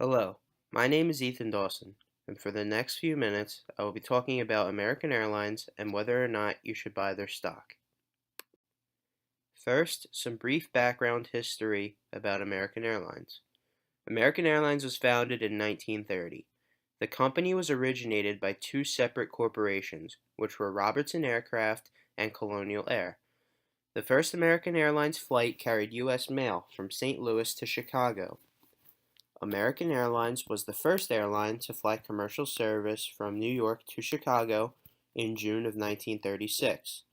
Hello, my name is Ethan Dawson, and for the next few minutes, I will be talking about American Airlines and whether or not you should buy their stock. First, some brief background history about American Airlines. American Airlines was founded in 1930. The company was originated by two separate corporations, which were Robertson Aircraft and Colonial Air. The first American Airlines flight carried U.S. mail from St. Louis to Chicago. American Airlines was the first airline to fly commercial service from New York to Chicago in June of 1936.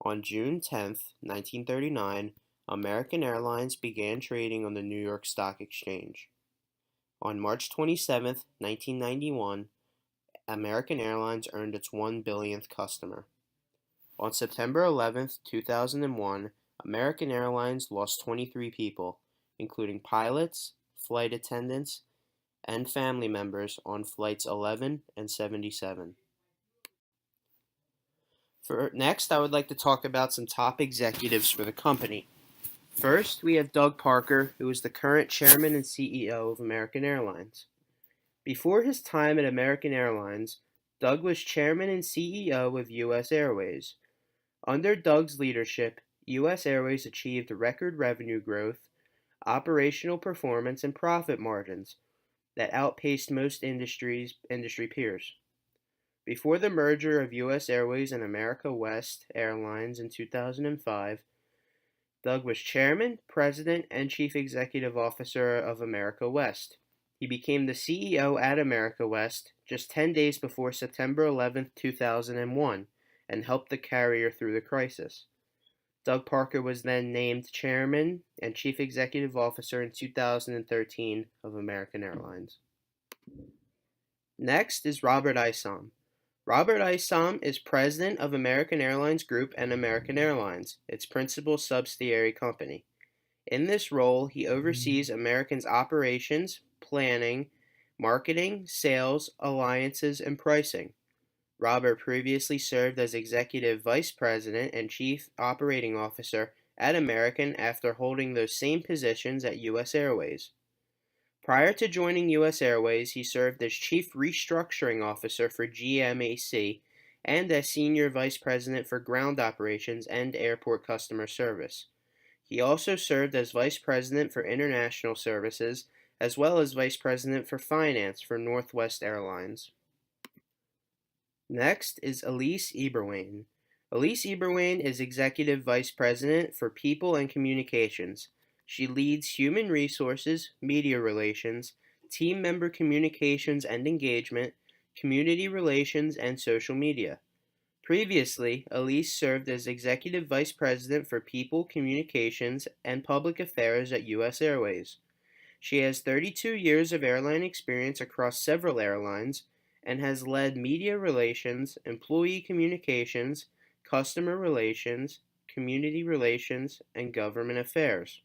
On June 10, 1939, American Airlines began trading on the New York Stock Exchange. On March 27, 1991, American Airlines earned its 1 billionth customer. On September 11, 2001, American Airlines lost 23 people, including pilots, flight attendants, and family members on flights 11 and 77. Next, I would like to talk about some top executives for the company. First, we have Doug Parker, who is the current chairman and CEO of American Airlines. Before his time at American Airlines, Doug was chairman and CEO of U.S. Airways. Under Doug's leadership, U.S. Airways achieved record revenue growth, operational performance, and profit margins that outpaced most industry peers. Before the merger of U.S. Airways and America West Airlines in 2005, Doug was chairman, president, and chief executive officer of America West. He became the CEO at America West just 10 days before September 11, 2001, and helped the carrier through the crisis. Doug Parker was then named chairman and chief executive officer in 2013 of American Airlines. Next is Robert Isom. Robert Isom is president of American Airlines Group and American Airlines, its principal subsidiary company. In this role, he oversees American's operations, planning, marketing, sales, alliances, and pricing. Robert previously served as executive vice president and chief operating officer at American after holding those same positions at U.S. Airways. Prior to joining U.S. Airways, he served as Chief Restructuring Officer for GMAC and as Senior Vice President for Ground Operations and Airport Customer Service. He also served as Vice President for International Services, as well as Vice President for Finance for Northwest Airlines. Next is Elise Eberwein. Elise Eberwein is Executive Vice President for People and Communications. She leads human resources, media relations, team member communications and engagement, community relations, and social media. Previously, Elise served as Executive Vice President for People, Communications, and Public Affairs at U.S. Airways. She has 32 years of airline experience across several airlines and has led media relations, employee communications, customer relations, community relations, and government affairs.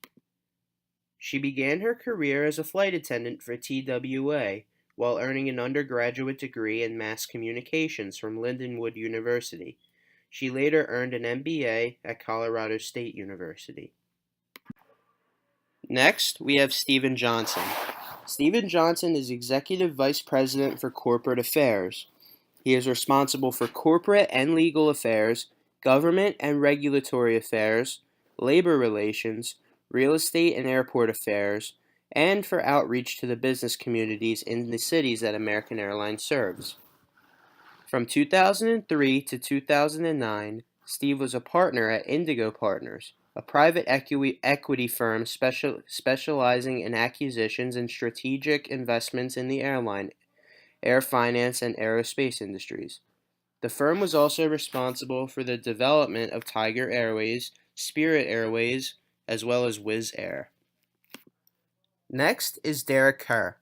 She began her career as a flight attendant for TWA while earning an undergraduate degree in mass communications from Lindenwood University. She later earned an MBA at Colorado State University. Next, we have Stephen Johnson. Stephen Johnson is Executive Vice President for Corporate Affairs. He is responsible for corporate and legal affairs, government and regulatory affairs, labor relations, real estate and airport affairs, and for outreach to the business communities in the cities that American Airlines serves. From 2003 to 2009, Steve was a partner at Indigo Partners, a private equity firm specializing in acquisitions and strategic investments in the airline, air finance, and aerospace industries. The firm was also responsible for the development of Tiger Airways, Spirit Airways, as well as Wizz Air. Next is Derek Kerr.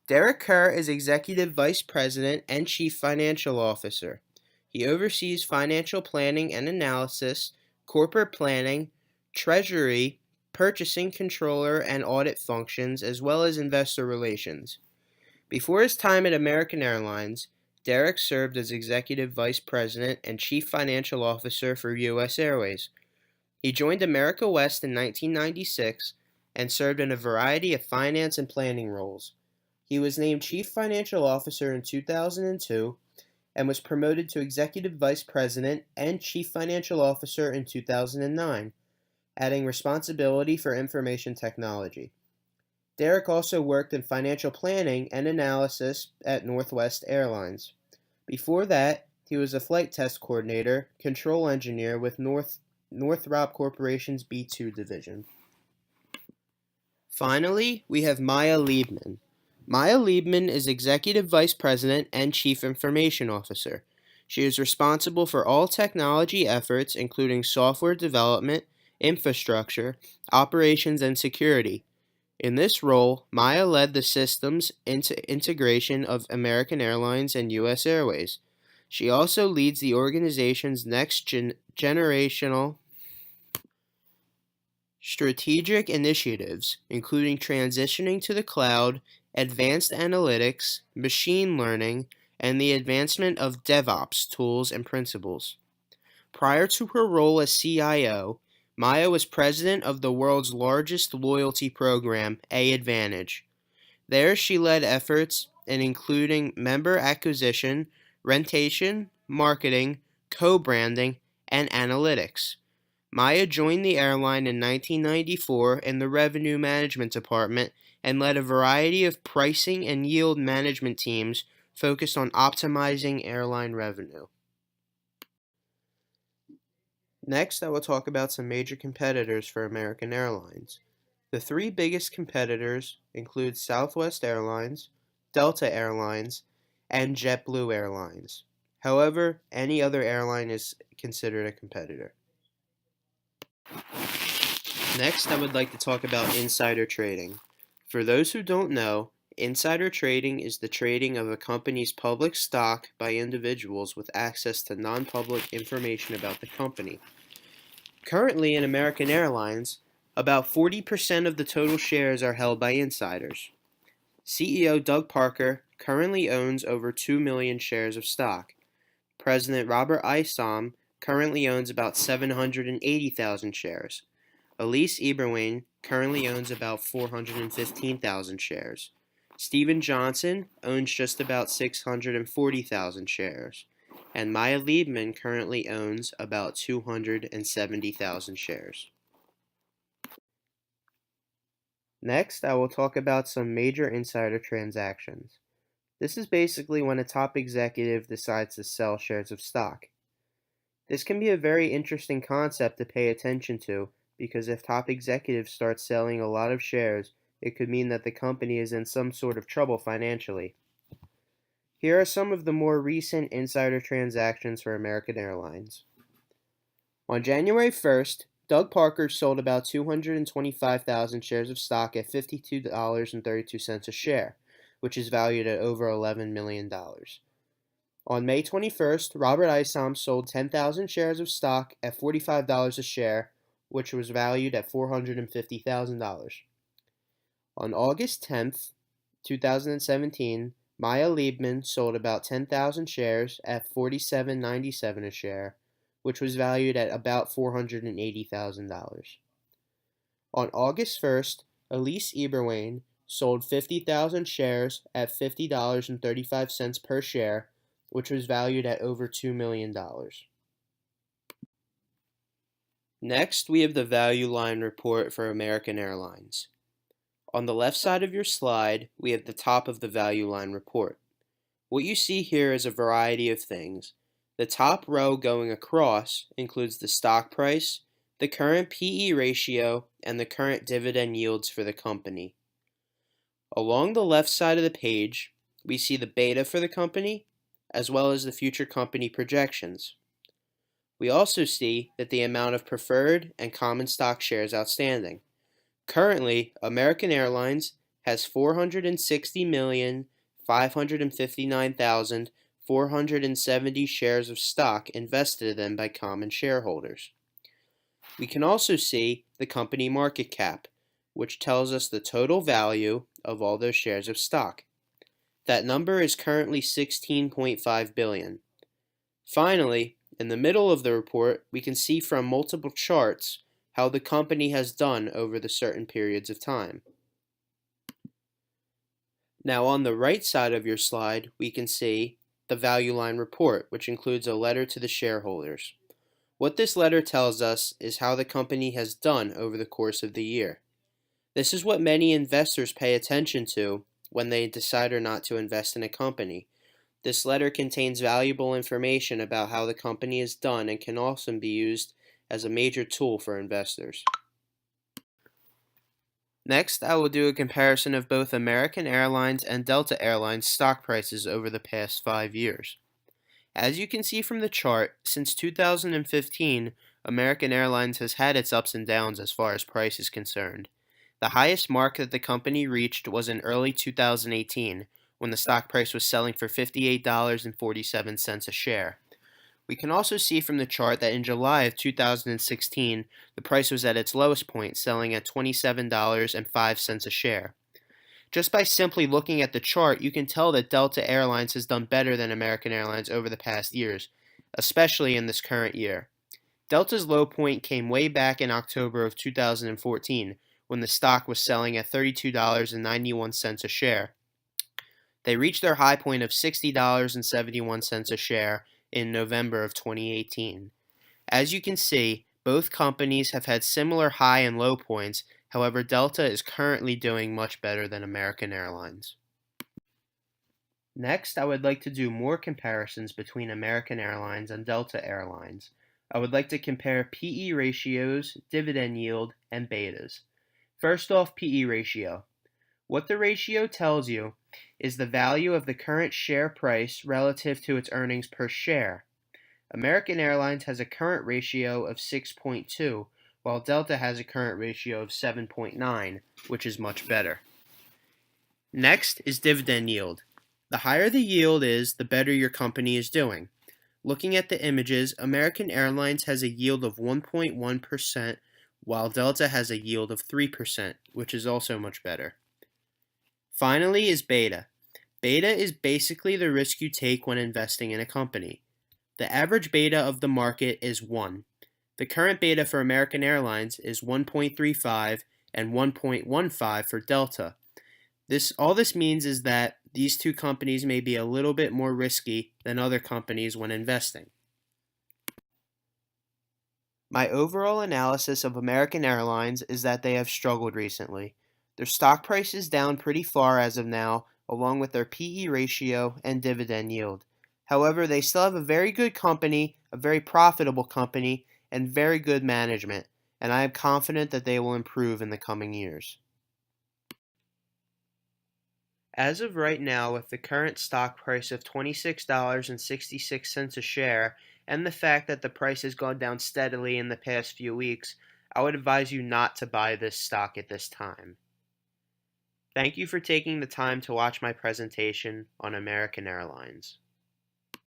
Derek Kerr is Executive Vice President and Chief Financial Officer. He oversees financial planning and analysis, corporate planning, treasury, purchasing controller, and audit functions, as well as investor relations. Before his time at American Airlines, Derek served as Executive Vice President and Chief Financial Officer for U.S. Airways. He joined America West in 1996 and served in a variety of finance and planning roles. He was named Chief Financial Officer in 2002 and was promoted to Executive Vice President and Chief Financial Officer in 2009, adding responsibility for information technology. Derek also worked in financial planning and analysis at Northwest Airlines. Before that, he was a flight test coordinator, control engineer with Northrop Corporation's B-2 division. Finally, we have Maya Liebman. Maya Liebman is Executive Vice President and Chief Information Officer. She is responsible for all technology efforts, including software development, infrastructure, operations, and security. In this role, Maya led the systems integration of American Airlines and U.S. Airways. She also leads the organization's generational strategic initiatives, including transitioning to the cloud, advanced analytics, machine learning, and the advancement of DevOps tools and principles. Prior to her role as CIO, Maya was president of the world's largest loyalty program, A Advantage. There she led efforts in including member acquisition, retention, marketing, co-branding, and analytics. Maya joined the airline in 1994 in the Revenue Management Department and led a variety of pricing and yield management teams focused on optimizing airline revenue. Next, I will talk about some major competitors for American Airlines. The three biggest competitors include Southwest Airlines, Delta Airlines, and JetBlue Airlines. However, any other airline is considered a competitor. Next, I would like to talk about insider trading. For those who don't know, insider trading is the trading of a company's public stock by individuals with access to non-public information about the company. Currently in American Airlines, about 40% of the total shares are held by insiders. CEO Doug Parker currently owns over 2 million shares of stock. President Robert Isom currently owns about 780,000 shares. Elise Eberwein currently owns about 415,000 shares. Stephen Johnson owns just about 640,000 shares. And Maya Liebman currently owns about 270,000 shares. Next, I will talk about some major insider transactions. This is basically when a top executive decides to sell shares of stock. This can be a very interesting concept to pay attention to because if top executives start selling a lot of shares, it could mean that the company is in some sort of trouble financially. Here are some of the more recent insider transactions for American Airlines. On January 1st, Doug Parker sold about 225,000 shares of stock at $52.32 a share, which is valued at over $11 million. On May 21st, Robert Isom sold 10,000 shares of stock at $45 a share, which was valued at $450,000. On August 10th, 2017, Maya Liebman sold about 10,000 shares at $47.97 a share, which was valued at about $480,000. On August 1st, Elise Eberwein sold 50,000 shares at $50.35 per share, which was valued at over $2 million. Next, we have the value line report for American Airlines. On the left side of your slide, we have the top of the value line report. What you see here is a variety of things. The top row going across includes the stock price, the current PE ratio, and the current dividend yields for the company. Along the left side of the page, we see the beta for the company, as well as the future company projections. We also see that the amount of preferred and common stock shares outstanding. Currently, American Airlines has 460,559,470 shares of stock invested in them by common shareholders. We can also see the company market cap, which tells us the total value of all those shares of stock. That number is currently $16.5 billion. Finally, in the middle of the report, we can see from multiple charts how the company has done over the certain periods of time. Now on the right side of your slide, we can see the value line report, which includes a letter to the shareholders. What this letter tells us is how the company has done over the course of the year. This is what many investors pay attention to when they decide or not to invest in a company. This letter contains valuable information about how the company is done and can also be used as a major tool for investors. Next, I will do a comparison of both American Airlines and Delta Airlines stock prices over the past 5 years. As you can see from the chart, since 2015, American Airlines has had its ups and downs as far as price is concerned. The highest mark that the company reached was in early 2018, when the stock price was selling for $58.47 a share. We can also see from the chart that in July of 2016, the price was at its lowest point, selling at $27.05 a share. Just by simply looking at the chart, you can tell that Delta Airlines has done better than American Airlines over the past years, especially in this current year. Delta's low point came way back in October of 2014, when the stock was selling at $32.91 a share. They reached their high point of $60.71 a share in November of 2018. As you can see, both companies have had similar high and low points. However, Delta is currently doing much better than American Airlines. Next, I would like to do more comparisons between American Airlines and Delta Airlines. I would like to compare PE ratios, dividend yield, and betas. First off, PE ratio. What the ratio tells you is the value of the current share price relative to its earnings per share. American Airlines has a current ratio of 6.2, while Delta has a current ratio of 7.9, which is much better. Next is dividend yield. The higher the yield is, the better your company is doing. Looking at the images, American Airlines has a yield of 1.1%, while Delta has a yield of 3%, which is also much better. Finally is beta. Beta is basically the risk you take when investing in a company. The average beta of the market is 1. The current beta for American Airlines is 1.35 and 1.15 for Delta. All this means is that these two companies may be a little bit more risky than other companies when investing. My overall analysis of American Airlines is that they have struggled recently. Their stock price is down pretty far as of now, along with their PE ratio and dividend yield. However, they still have a very good company, a very profitable company, and very good management, and I am confident that they will improve in the coming years. As of right now, with the current stock price of $26.66 a share, and the fact that the price has gone down steadily in the past few weeks, I would advise you not to buy this stock at this time. Thank you for taking the time to watch my presentation on American Airlines.